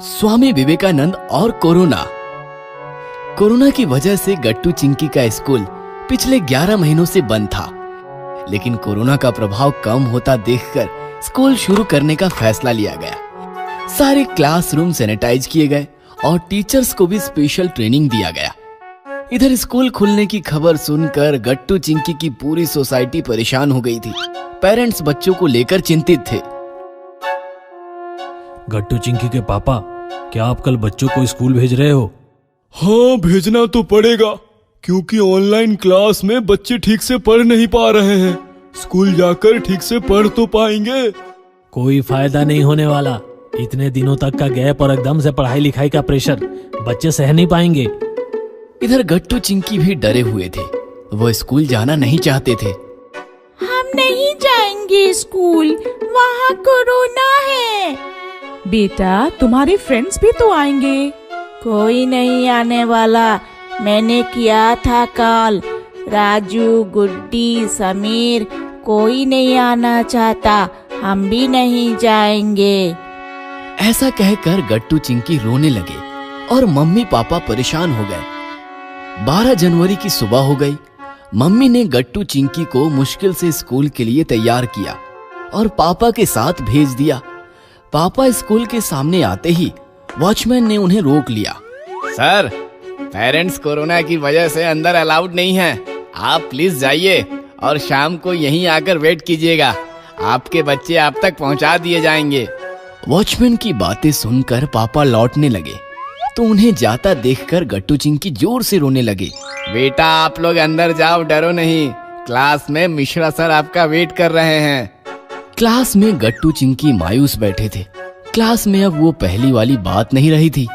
स्वामी विवेकानंद और corona. Corona की वजह से गट्टू चिंकी का स्कूल पिछले 11 महीनों से बंद था, लेकिन कोरोना का प्रभाव कम होता देखकर स्कूल शुरू करने का फैसला लिया गया। सारे क्लासरूम सैनिटाइज किए गए और टीचर्स को भी स्पेशल ट्रेनिंग दिया गया। इधर स्कूल खुलने की खबर सुनकर गट्टू चिंकी की पूरी सोसाइटी परेशान हो गई थी। पेरेंट्स बच्चों को लेकर चिंतित थे। गट्टू चिंकी के पापा, क्या आप कल बच्चों को स्कूल भेज रहे हो? हाँ, भेजना तो पड़ेगा क्योंकि ऑनलाइन क्लास में बच्चे ठीक से पढ़ नहीं पा रहे हैं। स्कूल जाकर ठीक से पढ़ तो पाएंगे? कोई फायदा नहीं होने वाला। इतने दिनों तक का गैप और एकदम से पढ़ाई लिखाई का प्रेशर बच्चे सह नहीं पाएंगे। इधर गट्टू चिंकी भी डरे हुए थे। वो स्कूल जाना नहीं चाहते थे। हम नहीं जाएंगे स्कूल, वहाँ कोरोना है। बेटा, तुम्हारे फ्रेंड्स भी तो आएंगे। कोई नहीं आने वाला। मैंने किया था कॉल। राजू, गुड्डी, समीर, कोई नहीं आना चाहता। हम भी नहीं जाएंगे। ऐसा कहकर गट्टू चिंकी रोने लगे और मम्मी पापा परेशान हो गए। 12 जनवरी की सुबह हो गई। मम्मी ने गट्टू चिंकी को मुश्किल से स्कूल के लिए तैयार किया और पापा के साथ भेज दिया। पापा स्कूल के सामने आते ही वॉचमैन ने उन्हें रोक लिया। सर, पेरेंट्स कोरोना की वजह से अंदर अलाउड नहीं है। आप प्लीज जाइए और शाम को यहीं आकर वेट कीजिएगा। आपके बच्चे आप तक पहुंचा दिए जाएंगे। वॉचमैन की बातें सुनकर पापा लौटने लगे तो उन्हें जाता देखकर गट्टू चिंकी जोर से रोने लगे। बेटा, आप लोग अंदर जाओ, डरो नहीं। क्लास में मिश्रा सर आपका वेट कर रहे हैं। क्लास में गट्टू चिंकी मायूस बैठे थे। क्लास में अब वो पहली वाली बात नहीं रही थी।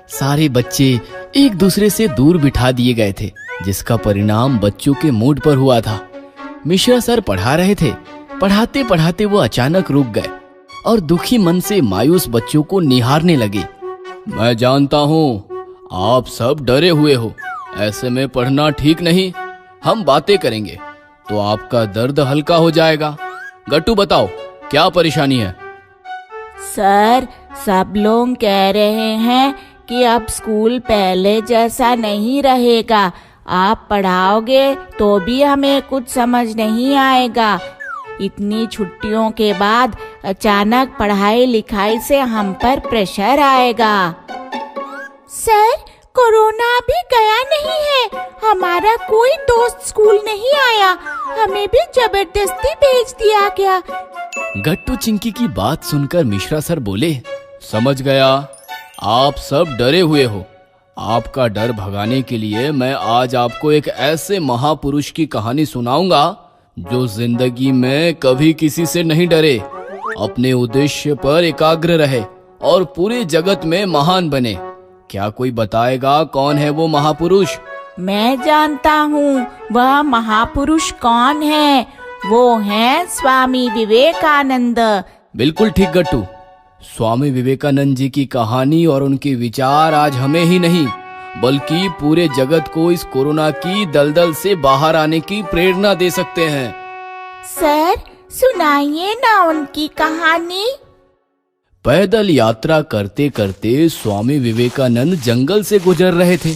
सारे बच्चे एक दूसरे से दूर बिठा दिए गए थे, जिसका परिणाम बच्चों के मूड पर हुआ था। मिश्रा सर पढ़ा रहे थे। पढ़ाते पढ़ाते वो अचानक रुक गए और दुखी मन से मायूस बच्चों को निहारने लगे। मैं जानता हूँ आप सब डरे हुए हो। ऐसे में पढ़ना ठीक नहीं। हम बातें करेंगे तो आपका दर्द हल्का हो जाएगा। गट्टू, बताओ क्या परेशानी है? सर, सब लोग कह रहे हैं कि अब स्कूल पहले जैसा नहीं रहेगा। आप पढ़ाओगे तो भी हमें कुछ समझ नहीं आएगा। इतनी छुट्टियों के बाद अचानक पढ़ाई लिखाई से हम पर प्रेशर आएगा। सर, कोरोना अभी गया नहीं है। हमारा कोई दोस्त स्कूल नहीं आया। हमें भी जबरदस्ती भेज दिया गया। गट्टू चिंकी की बात सुनकर मिश्रा सर बोले, समझ गया, आप सब डरे हुए हो। आपका डर भगाने के लिए मैं आज आपको एक ऐसे महापुरुष की कहानी सुनाऊंगा जो जिंदगी में कभी किसी से नहीं डरे, अपने उद्देश्य पर एकाग्र रहे और पूरे जगत में महान बने। क्या कोई बताएगा कौन है वो महापुरुष? मैं जानता हूँ वह महापुरुष कौन है। वो है स्वामी विवेकानंद। बिल्कुल ठीक गट्टू। स्वामी विवेकानंद जी की कहानी और उनके विचार आज हमें ही नहीं बल्कि पूरे जगत को इस कोरोना की दलदल से बाहर आने की प्रेरणा दे सकते हैं। सर, सुनाइए ना उनकी कहानी। पैदल यात्रा करते करते स्वामी विवेकानंद जंगल से गुजर रहे थे।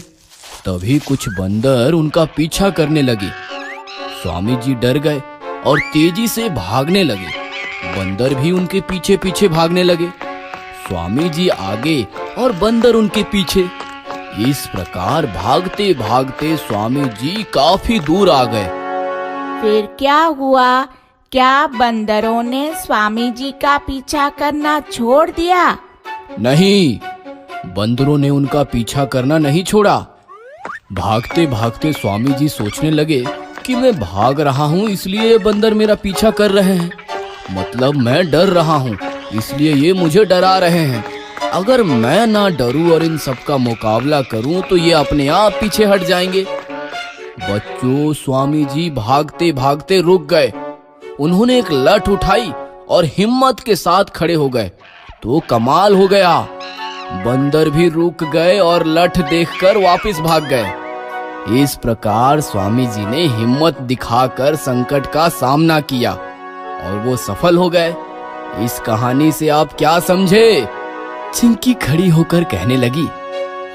तभी कुछ बंदर उनका पीछा करने लगे। स्वामी जी डर गए और तेजी से भागने लगे। बंदर भी उनके पीछे पीछे भागने लगे। स्वामी जी आगे और बंदर उनके पीछे। इस प्रकार भागते भागते स्वामी जी काफी दूर आ गए। फिर क्या हुआ? क्या बंदरों ने स्वामी जी का पीछा करना छोड़ दिया? नहीं, बंदरों ने उनका पीछा करना नहीं छोड़ा। भागते भागते स्वामी जी सोचने लगे कि मैं भाग रहा हूँ इसलिए ये बंदर मेरा पीछा कर रहे हैं। मतलब मैं डर रहा हूँ इसलिए ये मुझे डरा रहे हैं। अगर मैं ना डरूं और इन सब का मुकाबला करूं तो ये अपने आप पीछे हट जाएंगे। बच्चों, स्वामी जी भागते भागते रुक गए। उन्होंने एक लठ उठाई और हिम्मत के साथ खड़े हो गए तो कमाल हो गया। बंदर भी रुक गए और लठ देखकर वापस भाग गए। इस प्रकार स्वामी जी ने हिम्मत दिखाकर संकट का सामना किया और वो सफल हो गए। इस कहानी से आप क्या समझे? चिंकी खड़ी होकर कहने लगी,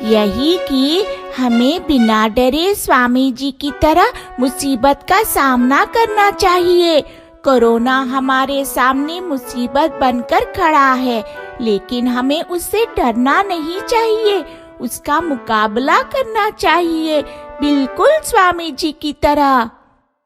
यही कि हमें बिना डरे स्वामी जी की तरह मुसीबत का सामना करना चाहिए। कोरोना हमारे सामने मुसीबत बनकर खड़ा है, लेकिन हमें उससे डरना नहीं चाहिए, उसका मुकाबला करना चाहिए, बिल्कुल स्वामी जी की तरह।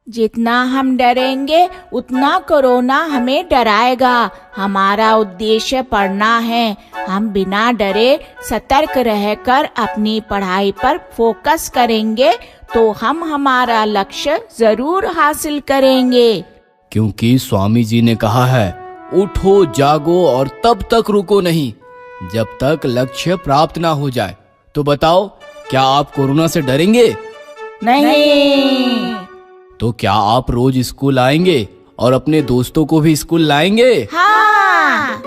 जितना हम डरेंगे उतना कोरोना हमें डराएगा। हमारा उद्देश्य पढ़ना है। हम बिना डरे सतर्क रहकर अपनी पढ़ाई पर फोकस करेंगे तो हम हमारा लक्ष्य जरूर हासिल करेंगे। क्योंकि स्वामी जी ने कहा है, उठो जागो और तब तक रुको नहीं जब तक लक्ष्य प्राप्त ना हो जाए। तो बताओ, क्या आप कोरोना से डरेंगे? नहीं। तो क्या आप रोज स्कूल आएंगे और अपने दोस्तों को भी स्कूल लाएंगे? हाँ।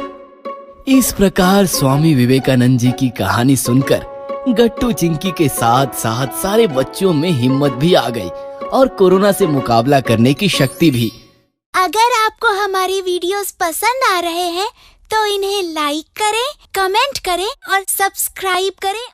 इस प्रकार स्वामी विवेकानंद जी की कहानी सुनकर गट्टू चिंकी के साथ साथ सारे बच्चों में हिम्मत भी आ गई और कोरोना से मुकाबला करने की शक्ति भी। अगर आपको हमारी वीडियोस पसंद आ रहे हैं तो इन्हें लाइक करें, कमेंट करें और सब्सक्राइब करें